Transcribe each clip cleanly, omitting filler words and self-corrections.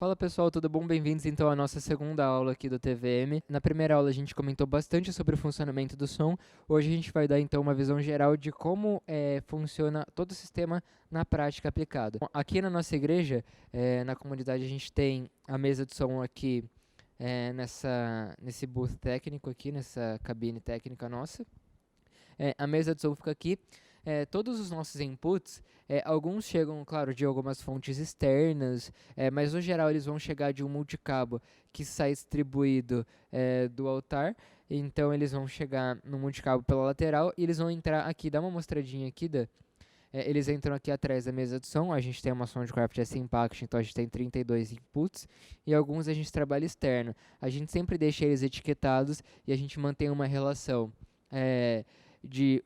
Fala pessoal, tudo bom? Bem-vindos então à nossa segunda aula aqui do TVM. Na primeira aula a gente comentou bastante sobre o funcionamento do som. Hoje a gente vai dar então uma visão geral de como funciona todo o sistema na prática aplicado. Bom, aqui na nossa igreja, na comunidade, a gente tem a mesa de som aqui nesse booth técnico aqui, nessa cabine técnica nossa. A mesa de som fica aqui. Todos os nossos inputs, alguns chegam, claro, de algumas fontes externas, mas no geral eles vão chegar de um multicabo que sai distribuído do altar. Então eles vão chegar no multicabo pela lateral e eles vão entrar aqui. Dá uma mostradinha aqui, eles entram aqui atrás da mesa de som. A gente tem uma Soundcraft S-Impact, então a gente tem 32 inputs e alguns a gente trabalha externo. A gente sempre deixa eles etiquetados e a gente mantém uma relação.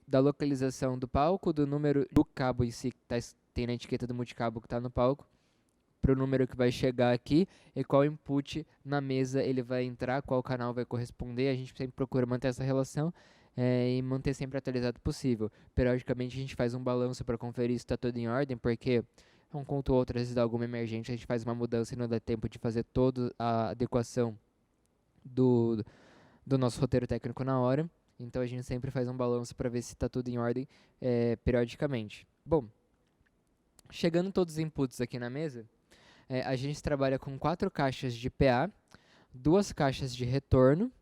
Da localização do palco, do número do cabo em si, que tem na etiqueta do multicabo que está no palco, para o número que vai chegar aqui e qual input na mesa ele vai entrar, qual canal vai corresponder. A gente sempre procura manter essa relação e manter sempre atualizado possível. Periodicamente a gente faz um balanço para conferir se está tudo em ordem, porque um conto ou outro, às vezes dá alguma emergência, a gente faz uma mudança e não dá tempo de fazer toda a adequação do, do nosso roteiro técnico na hora. Então a gente sempre faz um balanço para ver se está tudo em ordem periodicamente. Bom, chegando todos os inputs aqui na mesa, a gente trabalha com 4 caixas de PA, 2 caixas de retorno,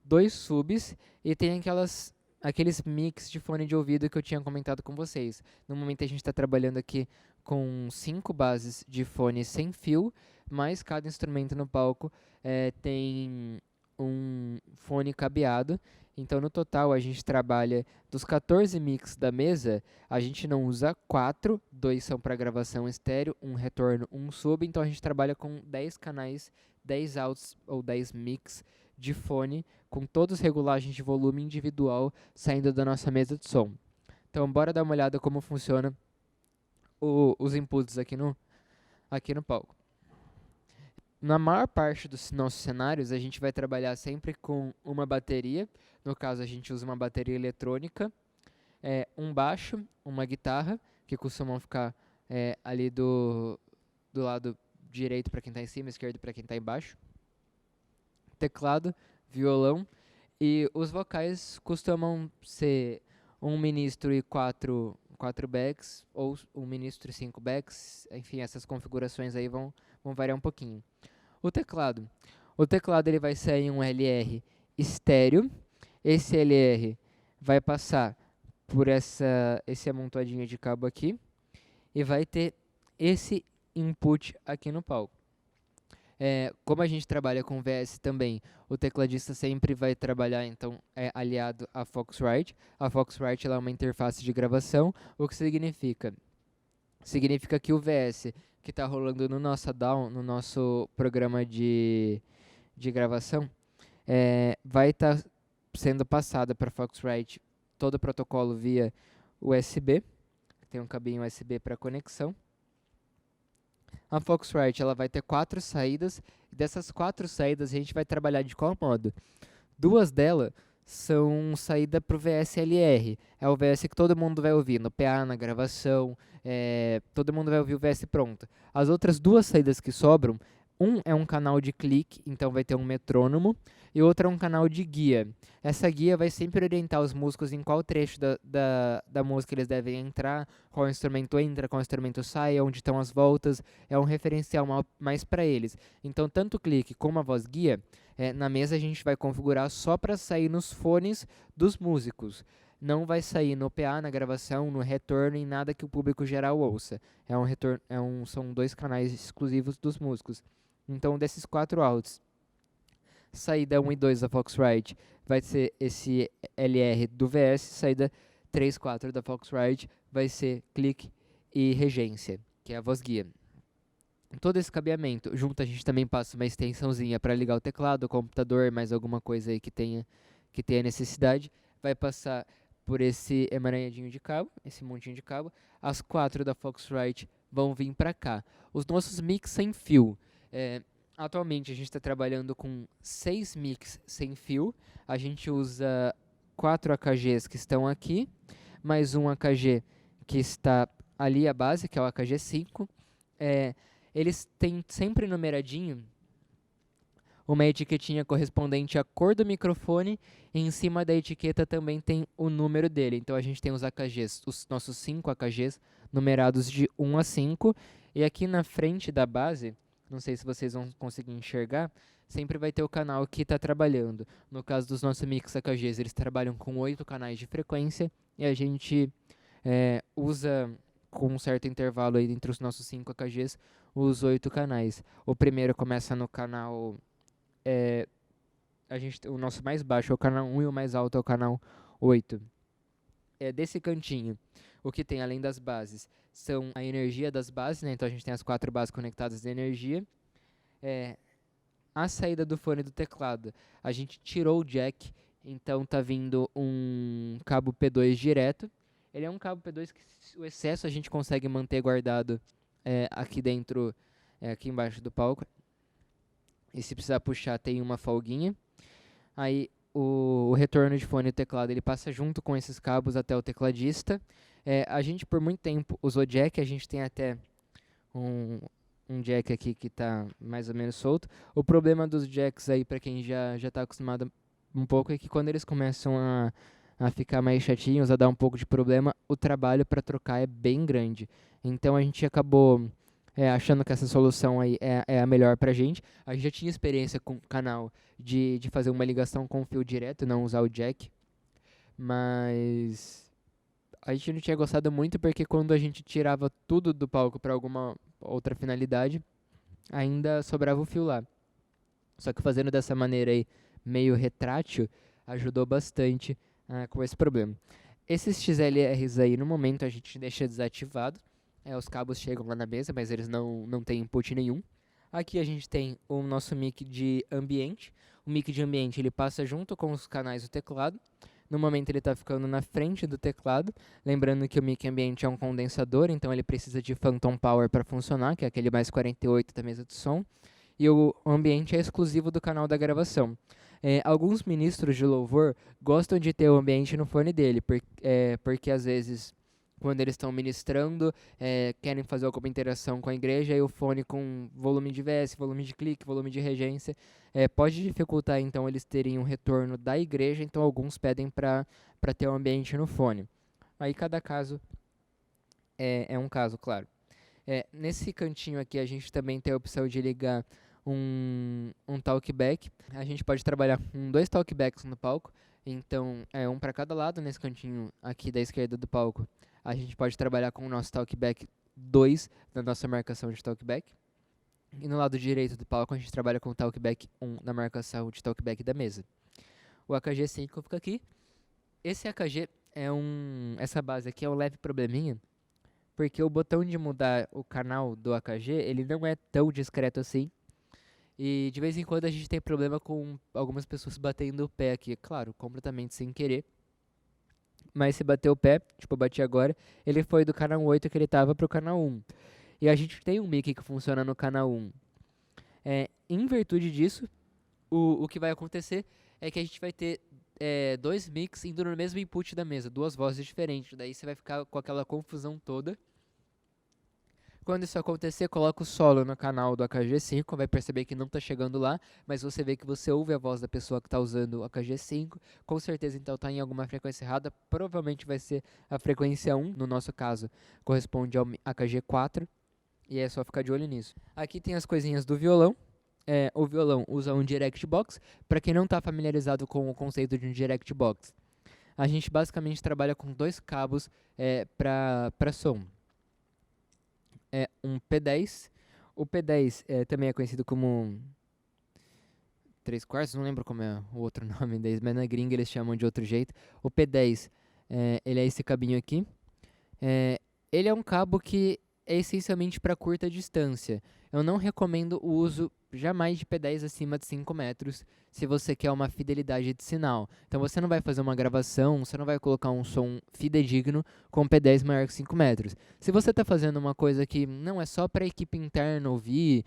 2 subs e tem aqueles mix de fone de ouvido que eu tinha comentado com vocês. No momento a gente está trabalhando aqui com 5 bases de fone sem fio, mas cada instrumento no palco tem um fone cabeado. Então, no total, a gente trabalha dos 14 mix da mesa, a gente não usa 4, 2 são para gravação estéreo, um retorno, um sub. Então, a gente trabalha com 10 canais, 10 outs ou 10 mix de fone, com todas regulagens de volume individual saindo da nossa mesa de som. Então, bora dar uma olhada como funciona os inputs aqui no palco. Na maior parte dos nossos cenários, a gente vai trabalhar sempre com uma bateria. No caso, a gente usa uma bateria eletrônica, um baixo, uma guitarra, que costumam ficar ali do lado direito para quem está em cima, esquerdo para quem está embaixo. Teclado, violão, e os vocais costumam ser um ministro e quatro backs, ou um ministro e 5 backs. Enfim, essas configurações aí vão variar um pouquinho. O teclado. O teclado ele vai sair em um LR estéreo. Esse LR vai passar por esse amontoadinho de cabo aqui e vai ter esse input aqui no palco. Como a gente trabalha com VS também, o tecladista sempre vai trabalhar então aliado à Foxrite. A Foxrite ela é uma interface de gravação, o que significa? Significa que o VS que está rolando no nosso DAW, no nosso programa de gravação, vai estar sendo passada para a Foxrite todo o protocolo via USB, tem um cabinho USB para conexão. A Foxrite ela vai ter 4 saídas, e dessas 4 saídas a gente vai trabalhar de qual modo? 2 delas são saída para o VSLR, é o VS que todo mundo vai ouvir no PA, na gravação, todo mundo vai ouvir o VS pronto. As outras 2 saídas que sobram, um é um canal de clique, então vai ter um metrônomo, e outro é um canal de guia. Essa guia vai sempre orientar os músicos em qual trecho da música eles devem entrar, qual instrumento entra, qual instrumento sai, onde estão as voltas, é um referencial mais para eles. Então, tanto o clique como a voz guia, na mesa a gente vai configurar só para sair nos fones dos músicos. Não vai sair no PA, na gravação, no retorno, em nada que o público geral ouça. São 2 canais exclusivos dos músicos. Então, desses 4 outs, saída 1 e 2 da Foxrite vai ser esse LR do VS, saída 3, 4 da Foxrite vai ser clique e regência, que é a voz guia. Todo esse cabeamento, junto a gente também passa uma extensãozinha para ligar o teclado, o computador, mais alguma coisa aí que tenha necessidade, vai passar por esse emaranhadinho de cabo, esse montinho de cabo. As 4 da Foxrite vão vir para cá. Os nossos mix sem fio, atualmente a gente está trabalhando com 6 mix sem fio. A gente usa 4 AKGs que estão aqui, mais um AKG que está ali a base, que é o AKG5. eles têm sempre numeradinho uma etiquetinha correspondente à cor do microfone, e em cima da etiqueta também tem o número dele. Então a gente tem os AKGs, os nossos 5 AKGs numerados de 1 a 5, e aqui na frente da base, não sei se vocês vão conseguir enxergar, sempre vai ter o canal que está trabalhando. No caso dos nossos mix AKGs, eles trabalham com 8 canais de frequência, e a gente usa com um certo intervalo aí entre os nossos 5 AKGs os 8 canais. O primeiro começa no canal o nosso mais baixo é o canal 1 e o mais alto é o canal 8. Desse cantinho, o que tem além das bases são a energia das bases, né? Então a gente tem as 4 bases conectadas de energia. A saída do fone do teclado, a gente tirou o jack, então tá vindo um cabo P2 direto. Ele é um cabo P2 que o excesso a gente consegue manter guardado aqui dentro, aqui embaixo do palco. E se precisar puxar, tem uma folguinha. Aí o retorno de fone e teclado ele passa junto com esses cabos até o tecladista. A gente por muito tempo usou jack, a gente tem até um jack aqui que está mais ou menos solto. O problema dos jacks aí, para quem já está acostumado um pouco, é que quando eles começam a ficar mais chatinhos, a dar um pouco de problema, o trabalho para trocar é bem grande. Então a gente acabou achando que essa solução aí é a melhor pra gente. A gente já tinha experiência com o canal de fazer uma ligação com fio direto, não usar o jack. Mas a gente não tinha gostado muito porque quando a gente tirava tudo do palco para alguma outra finalidade, ainda sobrava o fio lá. Só que fazendo dessa maneira aí, meio retrátil, ajudou bastante com esse problema. Esses XLRs aí, no momento, a gente deixa desativado. Os cabos chegam lá na mesa, mas eles não têm input nenhum. Aqui a gente tem o nosso mic de ambiente. O mic de ambiente ele passa junto com os canais do teclado. No momento ele está ficando na frente do teclado. Lembrando que o mic ambiente é um condensador, então ele precisa de phantom power para funcionar, que é aquele mais 48 da mesa de som. E o ambiente é exclusivo do canal da gravação. Alguns ministros de louvor gostam de ter o ambiente no fone dele, porque às vezes quando eles estão ministrando, querem fazer alguma interação com a igreja, e o fone com volume de VS, volume de clique, volume de regência, pode dificultar então eles terem um retorno da igreja, então alguns pedem para ter o ambiente no fone. Aí cada caso é um caso, claro. Nesse cantinho aqui a gente também tem a opção de ligar um talkback. A gente pode trabalhar com 2 talkbacks no palco, então um para cada lado. Nesse cantinho aqui da esquerda do palco a gente pode trabalhar com o nosso talkback 2 na nossa marcação de talkback. E no lado direito do palco a gente trabalha com o talkback 1 na marcação de talkback da mesa. O AKG5 fica aqui. Esse AKG essa base aqui é um leve probleminha, porque o botão de mudar o canal do AKG, ele não é tão discreto assim. E de vez em quando a gente tem problema com algumas pessoas batendo o pé aqui, claro, completamente sem querer. Mas se bater o pé, tipo eu bati agora, ele foi do canal 8 que ele tava pro canal 1. E a gente tem um mic que funciona no canal 1. Em virtude disso, o que vai acontecer é que a gente vai ter 2 mics indo no mesmo input da mesa, 2 vozes diferentes. Daí você vai ficar com aquela confusão toda. Quando isso acontecer, coloca o solo no canal do AKG5, vai perceber que não está chegando lá, mas você vê que você ouve a voz da pessoa que está usando o AKG5, com certeza então está em alguma frequência errada, provavelmente vai ser a frequência 1, no nosso caso, corresponde ao AKG4, e é só ficar de olho nisso. Aqui tem as coisinhas do violão. O violão usa um direct box. Para quem não está familiarizado com o conceito de um direct box, a gente basicamente trabalha com 2 cabos para som. Um P10. O P10 também é conhecido como 3/4, não lembro como é o outro nome deles, mas na gringa eles chamam de outro jeito. O P10, ele é esse cabinho aqui. Ele é um cabo que é essencialmente para curta distância. Eu não recomendo o uso jamais de P10 acima de 5 metros se você quer uma fidelidade de sinal. Então você não vai fazer uma gravação, você não vai colocar um som fidedigno com P10 maior que 5 metros. Se você está fazendo uma coisa que não é só para a equipe interna ouvir,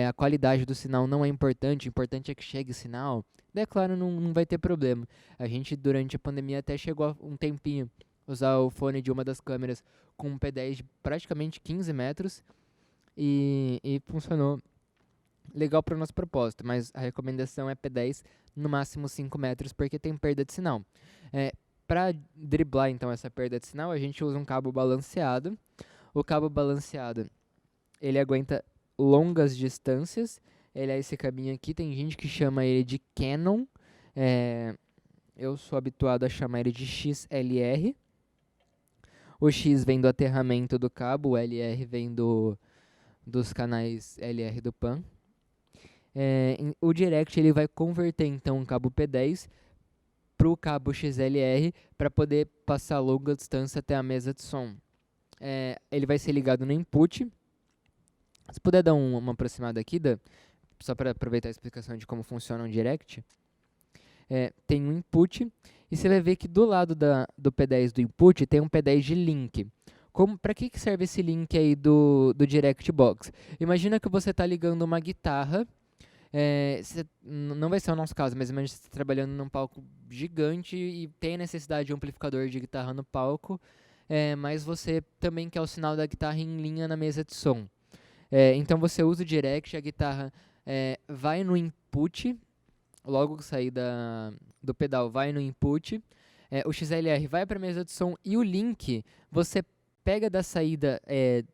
a qualidade do sinal não é importante, o importante é que chegue sinal, daí claro, não vai ter problema. A gente durante a pandemia até chegou a um tempinho usar o fone de uma das câmeras com um P10 de praticamente 15 metros, e funcionou legal para o nosso propósito, mas a recomendação é P10, no máximo 5 metros, porque tem perda de sinal. Para driblar então essa perda de sinal, a gente usa um cabo balanceado. O cabo balanceado, ele aguenta longas distâncias. Ele é esse cabinho aqui, tem gente que chama ele de Canon. Eu sou habituado a chamar ele de XLR. O X vem do aterramento do cabo, o LR vem dos canais LR do PAN. O Direct ele vai converter então o cabo P10 para o cabo XLR para poder passar longa distância até a mesa de som. Ele vai ser ligado no input. Se puder dar uma aproximada aqui, só para aproveitar a explicação de como funciona o Direct. Tem um input e você vai ver que do lado do P10 do input tem um P10 de link. Para que serve esse link aí do Direct Box? Imagina que você está ligando uma guitarra. Não vai ser o nosso caso, mas imagina você está trabalhando num palco gigante e tem a necessidade de um amplificador de guitarra no palco, mas você também quer o sinal da guitarra em linha na mesa de som. Então você usa o Direct, a guitarra vai no input, logo que sair do pedal vai no input, o XLR vai para a mesa de som e o link você pega da saída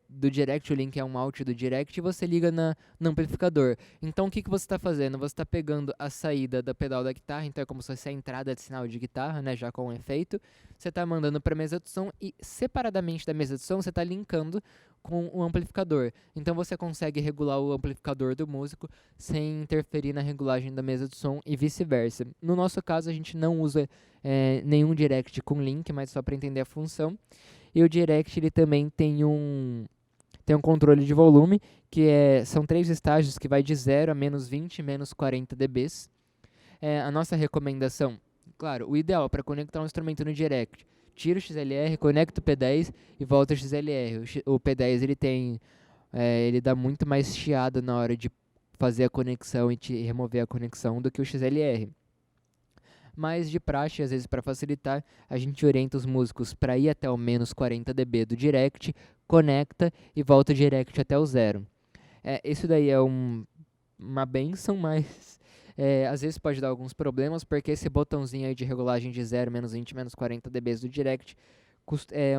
do Direct, o link é um out do Direct, e você liga no amplificador. Então o que você está fazendo? Você está pegando a saída do pedal da guitarra, então é como se fosse a entrada de sinal de guitarra, né, já com o efeito. Você está mandando para a mesa de som e separadamente da mesa de som você está linkando com o amplificador. Então você consegue regular o amplificador do músico sem interferir na regulagem da mesa de som e vice-versa. No nosso caso a gente não usa nenhum Direct com link, mas só para entender a função. E o Direct ele também tem um controle de volume, que são 3 estágios, que vai de 0 a menos 20, menos 40 dB. A nossa recomendação, claro, o ideal para conectar um instrumento no Direct, tira o XLR, conecta o P10 e volta o XLR. O P10 ele dá muito mais chiado na hora de fazer a conexão e remover a conexão do que o XLR. Mas de praxe, às vezes para facilitar, a gente orienta os músicos para ir até o menos 40 dB do Direct, conecta e volta o Direct até o 0. Isso daí é uma benção, mas às vezes pode dar alguns problemas, porque esse botãozinho aí de regulagem de 0, menos 20, menos 40 dB do Direct é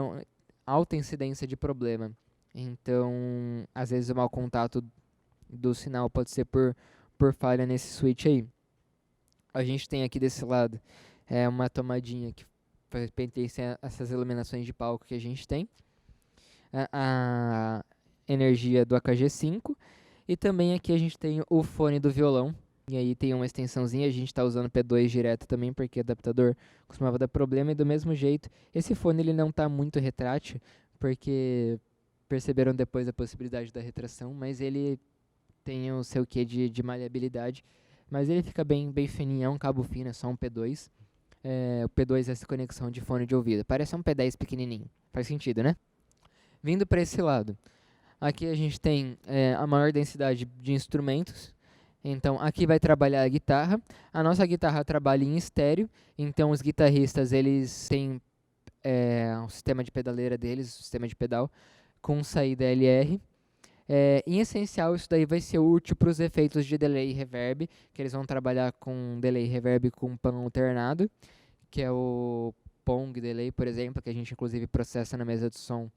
alta incidência de problema. Então, às vezes o mau contato do sinal pode ser por falha nesse switch aí. A gente tem aqui desse lado uma tomadinha que pertence a essas iluminações de palco que a gente tem. A energia do AKG5. E também aqui a gente tem o fone do violão. E aí tem uma extensãozinha, a gente está usando P2 direto também, porque o adaptador costumava dar problema. E do mesmo jeito, esse fone ele não está muito retrátil, porque perceberam depois a possibilidade da retração, mas ele tem o seu quê de maleabilidade. Mas ele fica bem fininho, é um cabo fino, é só um P2. O P2 é essa conexão de fone de ouvido. Parece um P10 pequenininho. Faz sentido, né? Vindo para esse lado. Aqui a gente tem a maior densidade de instrumentos. Então, aqui vai trabalhar a guitarra. A nossa guitarra trabalha em estéreo. Então, os guitarristas, eles têm um sistema de pedaleira deles, um sistema de pedal, com saída LR. Em essencial, isso daí vai ser útil para os efeitos de delay e reverb, que eles vão trabalhar com delay e reverb com PAN alternado, que é o Pong Delay, por exemplo, que a gente inclusive processa na mesa de som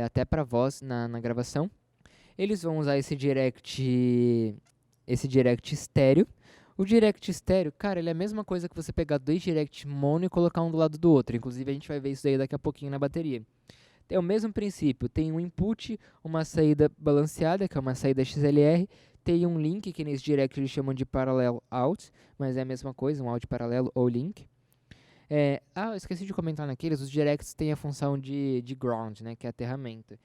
até para voz na gravação. Eles vão usar esse direct estéreo. O direct estéreo, cara, ele é a mesma coisa que você pegar 2 direct mono e colocar um do lado do outro. Inclusive, a gente vai ver isso daí daqui a pouquinho na bateria. É o mesmo princípio, tem um input, uma saída balanceada, que é uma saída XLR, tem um link, que nesse direct eles chamam de parallel out, mas é a mesma coisa, um out paralelo ou link. Eu esqueci de comentar naqueles, os directs têm a função de ground, né, que é aterramento.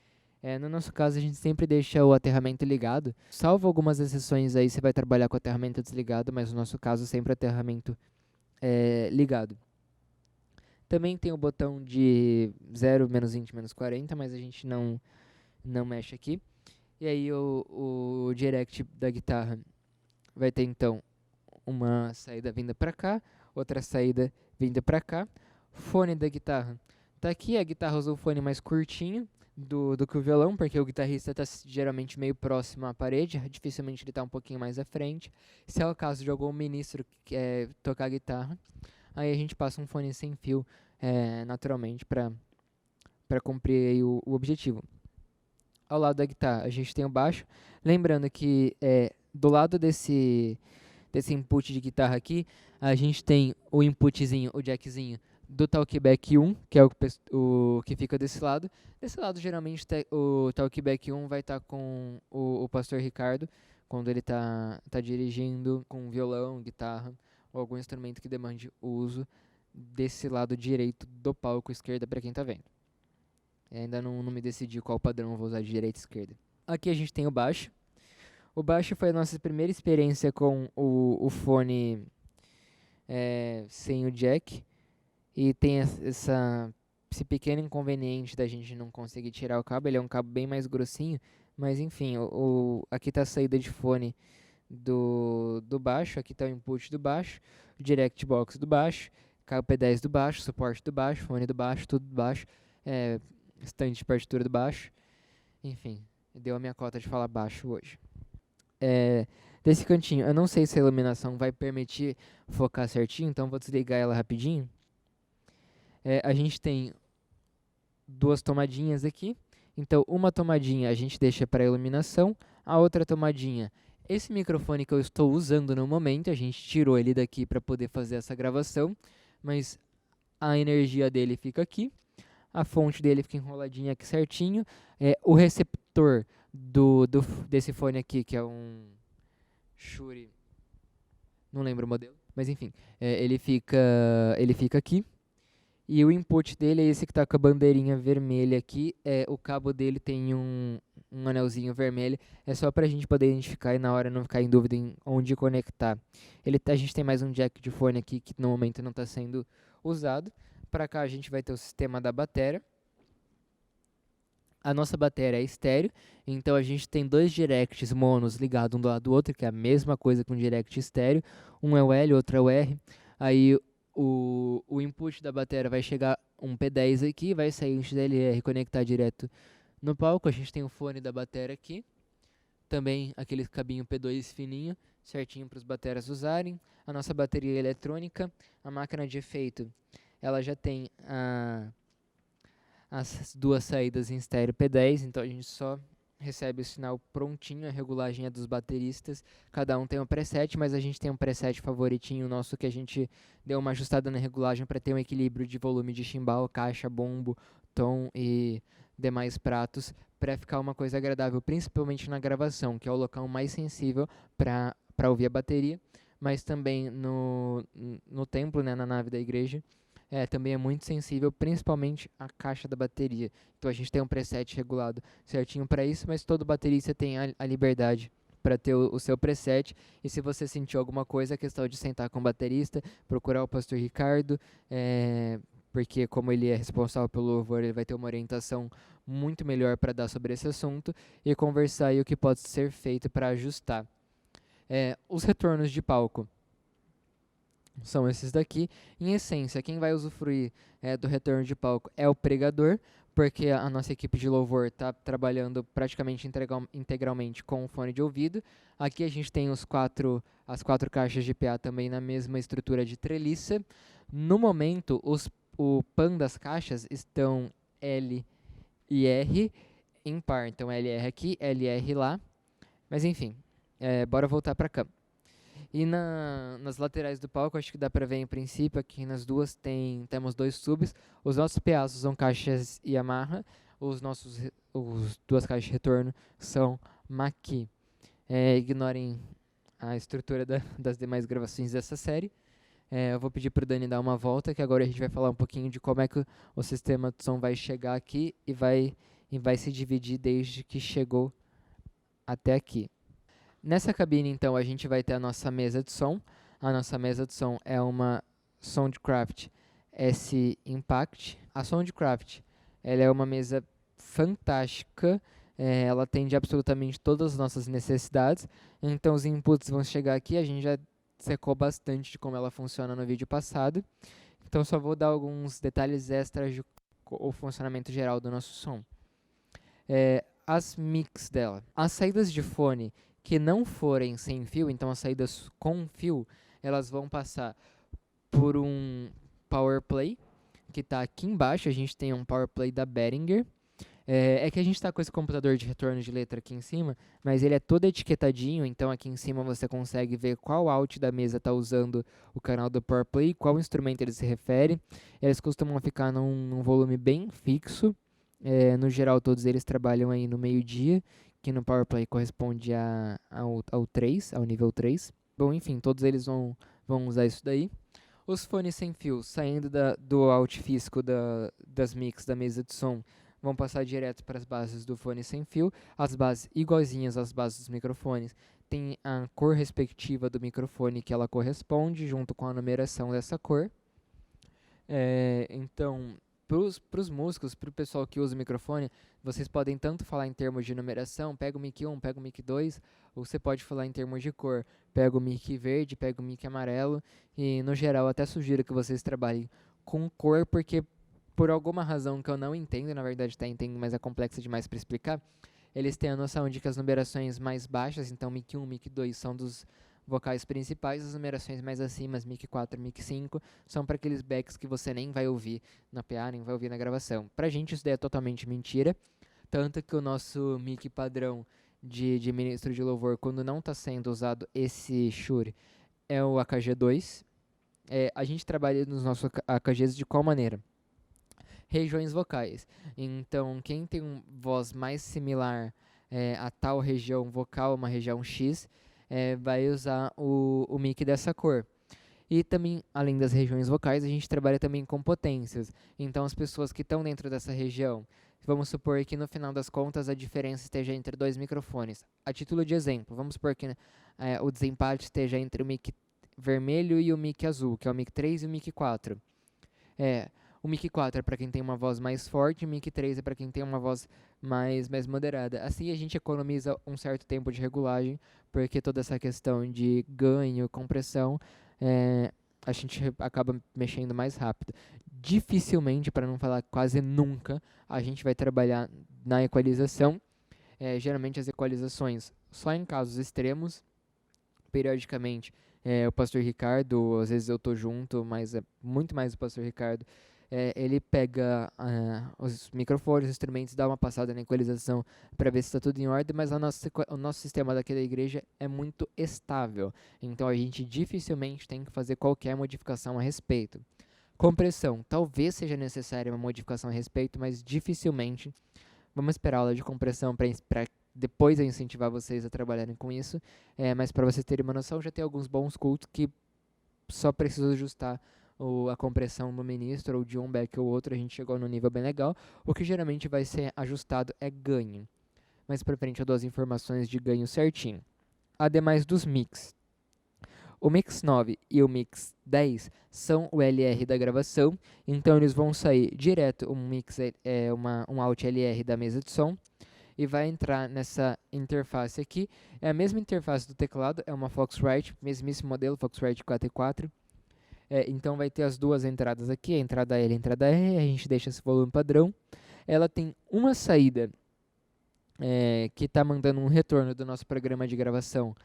No nosso caso, a gente sempre deixa o aterramento ligado, salvo algumas exceções aí, você vai trabalhar com o aterramento desligado, mas no nosso caso, sempre o aterramento ligado. Também tem o botão de 0, menos 20, menos 40, mas a gente não mexe aqui. E aí o direct da guitarra vai ter então uma saída vinda para cá, outra saída vinda para cá. Fone da guitarra tá aqui, a guitarra usa o fone mais curtinho, do que o violão, porque o guitarrista está geralmente meio próximo à parede, dificilmente ele está um pouquinho mais à frente. Se é o caso de algum ministro que quer tocar guitarra, aí a gente passa um fone sem fio, naturalmente, para cumprir aí o objetivo. Ao lado da guitarra, a gente tem o baixo. Lembrando que do lado desse input de guitarra aqui, a gente tem o inputzinho, o jackzinho do Talkback 1, que é o que fica desse lado. Desse lado, geralmente, o Talkback 1 vai estar com o Pastor Ricardo, quando ele tá dirigindo com violão, guitarra, ou algum instrumento que demande o uso desse lado direito do palco, esquerda para quem está vendo. Ainda não me decidi qual padrão eu vou usar de direita e esquerda. Aqui a gente tem o baixo. O baixo foi a nossa primeira experiência com o fone sem o jack. E tem esse pequeno inconveniente da gente não conseguir tirar o cabo. Ele é um cabo bem mais grossinho. Mas enfim, aqui está a saída de fone do baixo. Aqui está o input do baixo. O direct box do baixo. Cabo P10 do baixo. Suporte do baixo. Fone do baixo. Tudo do baixo. Estante de partitura do baixo. Enfim, deu a minha cota de falar baixo hoje. Desse cantinho, eu não sei se a iluminação vai permitir focar certinho, então vou desligar ela rapidinho. A gente tem duas tomadinhas aqui. Então, uma tomadinha a gente deixa para iluminação, a outra tomadinha, esse microfone que eu estou usando no momento, a gente tirou ele daqui para poder fazer essa gravação, mas a energia dele fica aqui. A fonte dele fica enroladinha aqui certinho. O receptor desse fone aqui, que é um Shure, não lembro o modelo, mas enfim, ele fica aqui. E o input dele é esse que está com a bandeirinha vermelha aqui. O cabo dele tem um anelzinho vermelho. É só para a gente poder identificar e na hora não ficar em dúvida em onde conectar. A gente tem mais um jack de fone aqui que no momento não está sendo usado. Para cá a gente vai ter o sistema da bateria. A nossa bateria é estéreo, então a gente tem dois directs monos ligados um do lado do outro, que é a mesma coisa com direct estéreo. Um é o L, outro é o R. Aí o input da bateria vai chegar um P10 aqui, vai sair um XLR e conectar direto no palco. A gente tem o fone da bateria aqui. Também aquele cabinho P2 fininho, certinho para os baterias usarem. A nossa bateria eletrônica, a máquina de efeito, ela já tem as duas saídas em estéreo P10, então a gente só recebe o sinal prontinho, a regulagem é dos bateristas, cada um tem um preset, mas a gente tem um preset favoritinho nosso que a gente deu uma ajustada na regulagem para ter um equilíbrio de volume de chimbal, caixa, bombo, tom e demais pratos, para ficar uma coisa agradável, principalmente na gravação, que é o local mais sensível para ouvir a bateria, mas também no templo, né, na nave da igreja, também é muito sensível, principalmente a caixa da bateria. Então a gente tem um preset regulado certinho para isso, mas todo baterista tem a liberdade para ter o seu preset. E se você sentiu alguma coisa, é questão de sentar com o baterista, procurar o pastor Ricardo, porque como ele é responsável pelo louvor, ele vai ter uma orientação muito melhor para dar sobre esse assunto e conversar aí o que pode ser feito para ajustar. Os retornos de palco são esses daqui. Em essência, quem vai usufruir do retorno de palco é o pregador, porque a nossa equipe de louvor está trabalhando praticamente integralmente com o fone de ouvido. Aqui a gente tem as quatro caixas de PA também na mesma estrutura de treliça. No momento, o pan das caixas estão L e R em par. Então, LR aqui, LR lá. Mas enfim, bora voltar para cá. E nas laterais do palco, acho que dá para ver em princípio, aqui nas duas temos dois subs. Os nossos PAs são caixas Yamaha, os duas caixas de retorno são Mackie. Ignorem a estrutura das demais gravações dessa série. Eu vou pedir para o Dani dar uma volta, que agora a gente vai falar um pouquinho de como é que o sistema de som vai chegar aqui e vai se dividir desde que chegou até aqui. Nessa cabine, então, a gente vai ter a nossa mesa de som. A nossa mesa de som é uma Soundcraft S-Impact. A Soundcraft, ela é uma mesa fantástica. Ela atende absolutamente todas as nossas necessidades. Então, os inputs vão chegar aqui. A gente já secou bastante de como ela funciona no vídeo passado. Então, só vou dar alguns detalhes extras do funcionamento geral do nosso som. as mics dela. As saídas de fone que não forem sem fio, então as saídas com fio, elas vão passar por um Power Play, que está aqui embaixo. A gente tem um Power Play da Behringer. É que a gente está com esse computador de retorno de letra aqui em cima, mas ele é todo etiquetadinho, então aqui em cima você consegue ver qual out da mesa está usando o canal do Power Play, qual instrumento ele se refere. Eles costumam ficar num volume bem fixo. No geral, todos eles trabalham aí no meio-dia, que no Power Play corresponde ao 3, ao nível 3. Bom, enfim, todos eles vão usar isso daí. Os fones sem fio, saindo do out físico das mix da mesa de som, vão passar direto para as bases do fone sem fio. As bases igualzinhas às bases dos microfones têm a cor respectiva do microfone que ela corresponde, junto com a numeração dessa cor. Então, para os músicos, para o pessoal que usa o microfone, vocês podem tanto falar em termos de numeração, pega o mic 1, pega o mic 2, ou você pode falar em termos de cor, pega o mic verde, pega o mic amarelo, e no geral até sugiro que vocês trabalhem com cor, porque por alguma razão que eu não entendo, na verdade até entendo, mas é complexa demais para explicar, eles têm a noção de que as numerações mais baixas, então mic 1, mic 2, são dos vocais principais, as numerações mais acima, as mic 4, mic 5, são para aqueles backs que você nem vai ouvir na PA, nem vai ouvir na gravação. Pra gente isso daí é totalmente mentira, tanto que o nosso mic padrão de ministro de louvor, quando não está sendo usado esse Shure, é o AKG2. A gente trabalha nos nossos AKGs de qual maneira? Regiões vocais. Então, quem tem uma voz mais similar a tal região vocal, uma região X, vai usar o mic dessa cor. E também, além das regiões vocais, a gente trabalha também com potências. Então, as pessoas que estão dentro dessa região, vamos supor que no final das contas a diferença esteja entre dois microfones. A título de exemplo, vamos supor que o desempate esteja entre o mic vermelho e o mic azul, que é o mic 3 e o mic 4. O mic 4 é para quem tem uma voz mais forte, o mic 3 é para quem tem uma voz mais moderada. Assim a gente economiza um certo tempo de regulagem, porque toda essa questão de ganho, compressão, a gente acaba mexendo mais rápido. Dificilmente, para não falar quase nunca, a gente vai trabalhar na equalização. Geralmente as equalizações só em casos extremos. Periodicamente, o pastor Ricardo, às vezes eu tô junto, mas é muito mais o pastor Ricardo. Ele pega os microfones, os instrumentos, dá uma passada na equalização para ver se está tudo em ordem, mas o nosso sistema daqui da igreja é muito estável, então a gente dificilmente tem que fazer qualquer modificação a respeito. Compressão, talvez seja necessária uma modificação a respeito, mas dificilmente. Vamos esperar a aula de compressão para depois eu incentivar vocês a trabalharem com isso, mas para vocês terem uma noção, já tem alguns bons cultos que só precisam ajustar a compressão no ministro ou de um back ou outro, a gente chegou no nível bem legal. O que geralmente vai ser ajustado é ganho. Mais pra frente eu dou as informações de ganho certinho. Ademais dos mix. O mix 9 e o mix 10 são o LR da gravação, então eles vão sair direto, um out LR da mesa de som, e vai entrar nessa interface aqui. É a mesma interface do teclado, é uma Foxrite, mesmíssimo modelo, Foxrite 4.4. Então vai ter as duas entradas aqui, a entrada L e a entrada R, a gente deixa esse volume padrão. Ela tem uma saída que está mandando um retorno do nosso programa de gravação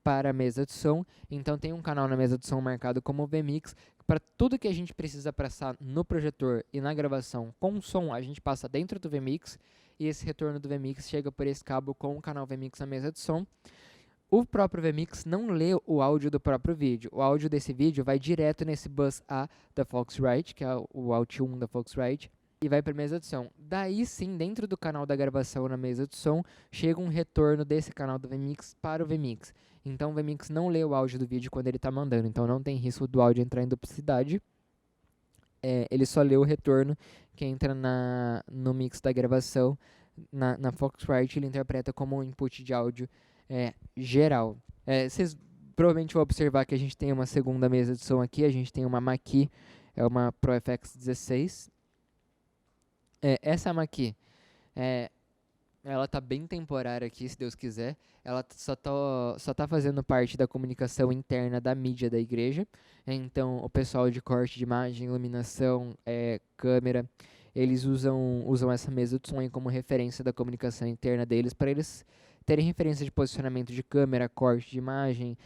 para a mesa de som. Então tem um canal na mesa de som marcado como VMix. Para tudo que a gente precisa passar no projetor e na gravação com som, a gente passa dentro do VMix. E esse retorno do VMix chega por esse cabo com o canal VMix na mesa de som. O próprio VMix não lê o áudio do próprio vídeo. O áudio desse vídeo vai direto nesse bus A da Foxrite, que é o out 1 da Foxrite, e vai para a mesa de som. Daí sim, dentro do canal da gravação na mesa de som, chega um retorno desse canal do VMix para o VMix. Então o VMix não lê o áudio do vídeo quando ele está mandando, então não tem risco do áudio entrar em duplicidade. Ele só lê o retorno que entra no mix da gravação. Na Foxrite ele interpreta como um input de áudio geral. Vocês provavelmente vão observar que a gente tem uma segunda mesa de som aqui, a gente tem uma Mackie, é uma Pro FX 16. Essa Mackie, ela tá bem temporária aqui, se Deus quiser. Ela só tá fazendo parte da comunicação interna da mídia da igreja. Então, o pessoal de corte de imagem, iluminação, câmera, eles usam essa mesa de som aí como referência da comunicação interna deles, para eles terem referência de posicionamento de câmera, corte de imagem,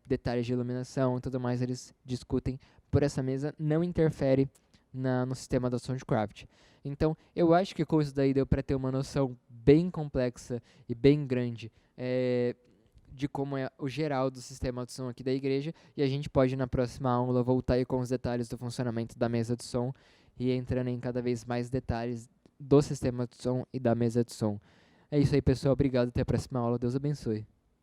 detalhes de iluminação e tudo mais, eles discutem por essa mesa, não interfere no sistema da Soundcraft. Então, eu acho que com isso daí deu para ter uma noção bem complexa e bem grande de como é o geral do sistema de som aqui da igreja, e a gente pode na próxima aula voltar aí com os detalhes do funcionamento da mesa de som e entrando em cada vez mais detalhes do sistema de som e da mesa de som. É isso aí, pessoal. Obrigado. Até a próxima aula. Deus abençoe.